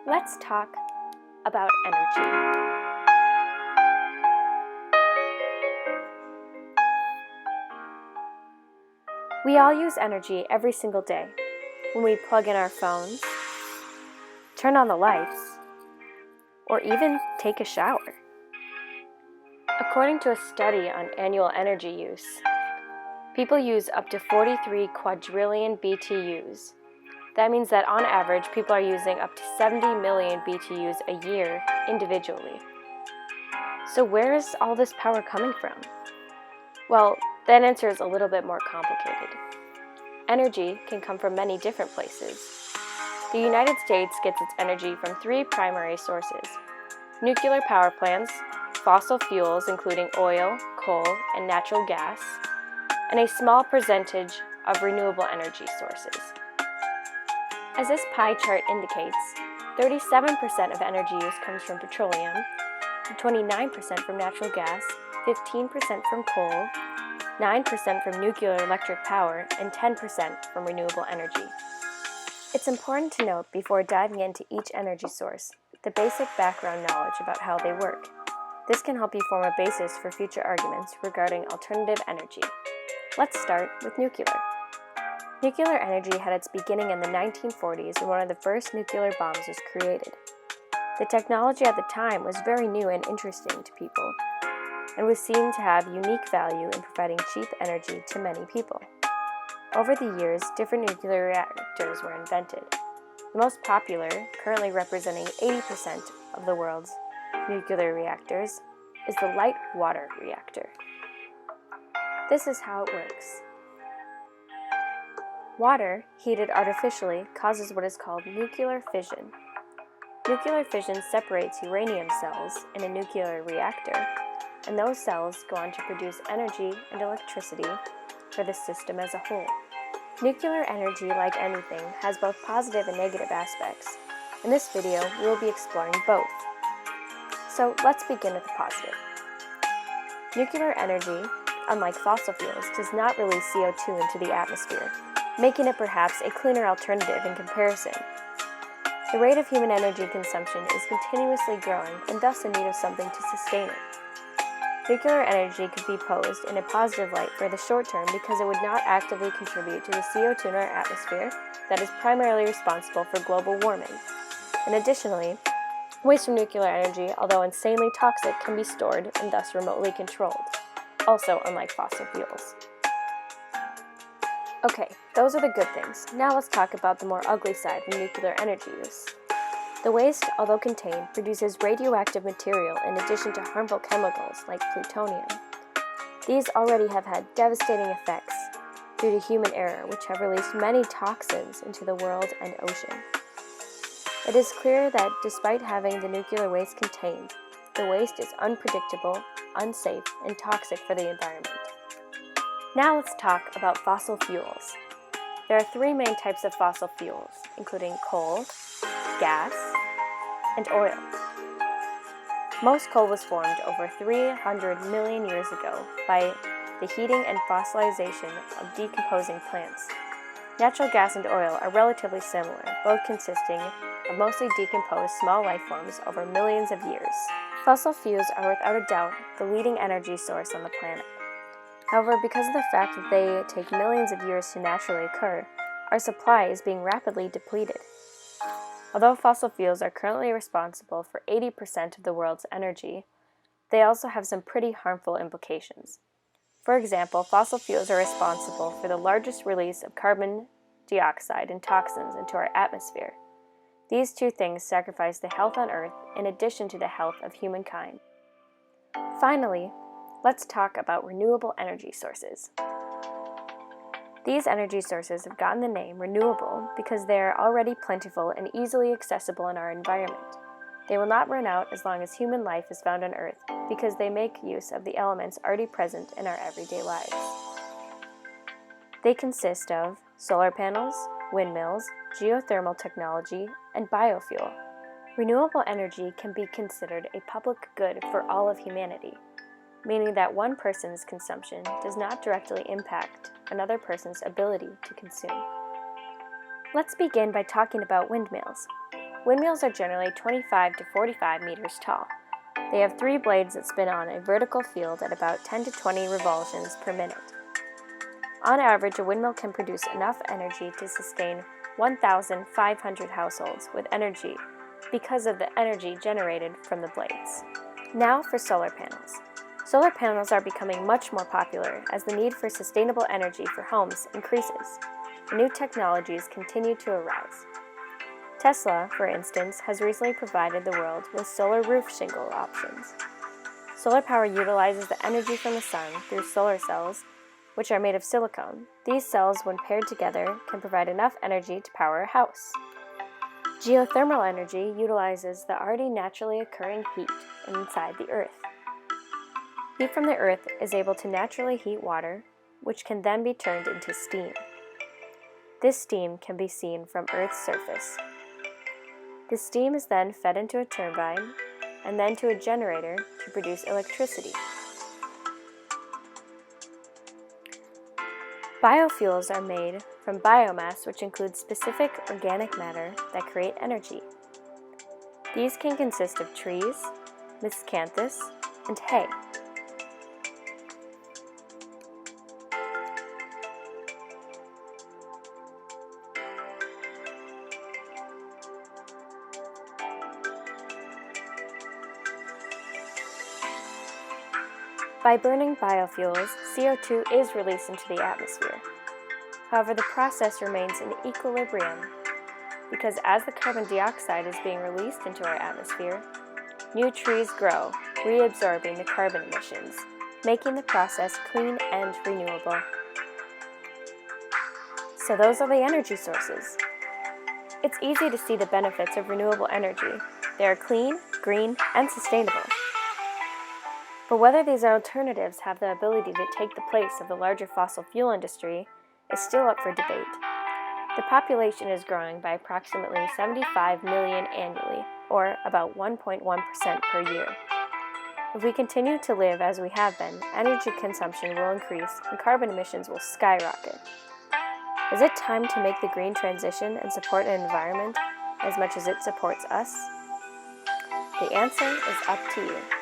Let's talk about energy. We all use energy every single day when we plug in our phones, turn on the lights, or even take a shower. According to a study on annual energy use, people use up to 43 quadrillion BTUs. That means that on average, people are using up to 70 million BTUs a year individually. So where is all this power coming from? Well, that answer is a little bit more complicated. Energy can come from many different places. The United States gets its energy from three primary sources: nuclear power plants, fossil fuels including oil, coal, and natural gas, and a small percentage of renewable energy sources. As this pie chart indicates, 37% of energy use comes from petroleum, 29% from natural gas, 15% from coal, 9% from nuclear electric power, and 10% from renewable energy. It's important to note before diving into each energy source the basic background knowledge about how they work. This can help you form a basis for future arguments regarding alternative energy. Let's start with nuclear. Nuclear energy had its beginning in the 1940s when one of the first nuclear bombs was created. The technology at the time was very new and interesting to people, and was seen to have unique value in providing cheap energy to many people. Over the years, different nuclear reactors were invented. The most popular, currently representing 80% of the world's nuclear reactors, is the light water reactor. This is how it works. Water, heated artificially, causes what is called nuclear fission. Nuclear fission separates uranium cells in a nuclear reactor, and those cells go on to produce energy and electricity for the system as a whole. Nuclear energy, like anything, has both positive and negative aspects. In this video, we will be exploring both. So let's begin with the positive. Nuclear energy, unlike fossil fuels, does not release CO2 into the atmosphere, making it perhaps a cleaner alternative in comparison. The rate of human energy consumption is continuously growing and thus in need of something to sustain it. Nuclear energy could be posed in a positive light for the short term because it would not actively contribute to the CO2 in our atmosphere that is primarily responsible for global warming. And additionally, waste from nuclear energy, although insanely toxic, can be stored and thus remotely controlled, also unlike fossil fuels. Okay, those are the good things. Now let's talk about the more ugly side of nuclear energy use. The waste, although contained, produces radioactive material in addition to harmful chemicals like plutonium. These already have had devastating effects due to human error, which have released many toxins into the world and ocean. It is clear that despite having the nuclear waste contained, the waste is unpredictable, unsafe, and toxic for the environment. Now let's talk about fossil fuels. There are three main types of fossil fuels, including coal, gas, and oil. Most coal was formed over 300 million years ago by the heating and fossilization of decomposing plants. Natural gas and oil are relatively similar, both consisting of mostly decomposed small life forms over millions of years. Fossil fuels are without a doubt the leading energy source on the planet. However, because of the fact that they take millions of years to naturally occur, our supply is being rapidly depleted. Although fossil fuels are currently responsible for 80% of the world's energy, they also have some pretty harmful implications. For example, fossil fuels are responsible for the largest release of carbon dioxide and toxins into our atmosphere. These two things sacrifice the health on Earth in addition to the health of humankind. Finally, let's talk about renewable energy sources. These energy sources have gotten the name renewable because they are already plentiful and easily accessible in our environment. They will not run out as long as human life is found on Earth because they make use of the elements already present in our everyday lives. They consist of solar panels, windmills, geothermal technology, and biofuel. Renewable energy can be considered a public good for all of humanity, meaning that one person's consumption does not directly impact another person's ability to consume. Let's begin by talking about windmills. Windmills are generally 25 to 45 meters tall. They have 3 blades that spin on a vertical field at about 10 to 20 revolutions per minute. On average, a windmill can produce enough energy to sustain 1,500 households with energy because of the energy generated from the blades. Now for solar panels. Solar panels are becoming much more popular as the need for sustainable energy for homes increases, and new technologies continue to arise. Tesla, for instance, has recently provided the world with solar roof shingle options. Solar power utilizes the energy from the sun through solar cells, which are made of silicone. These cells, when paired together, can provide enough energy to power a house. Geothermal energy utilizes the already naturally occurring heat inside the earth. Heat from the earth is able to naturally heat water, which can then be turned into steam. This steam can be seen from Earth's surface. The steam is then fed into a turbine and then to a generator to produce electricity. Biofuels are made from biomass, which includes specific organic matter that create energy. These can consist of trees, miscanthus, and hay. By burning biofuels, CO2 is released into the atmosphere. However, the process remains in equilibrium because as the carbon dioxide is being released into our atmosphere, new trees grow, reabsorbing the carbon emissions, making the process clean and renewable. So those are the energy sources. It's easy to see the benefits of renewable energy. They are clean, green, and sustainable. But whether these alternatives have the ability to take the place of the larger fossil fuel industry is still up for debate. The population is growing by approximately 75 million annually, or about 1.1% per year. If we continue to live as we have been, energy consumption will increase and carbon emissions will skyrocket. Is it time to make the green transition and support an environment as much as it supports us? The answer is up to you.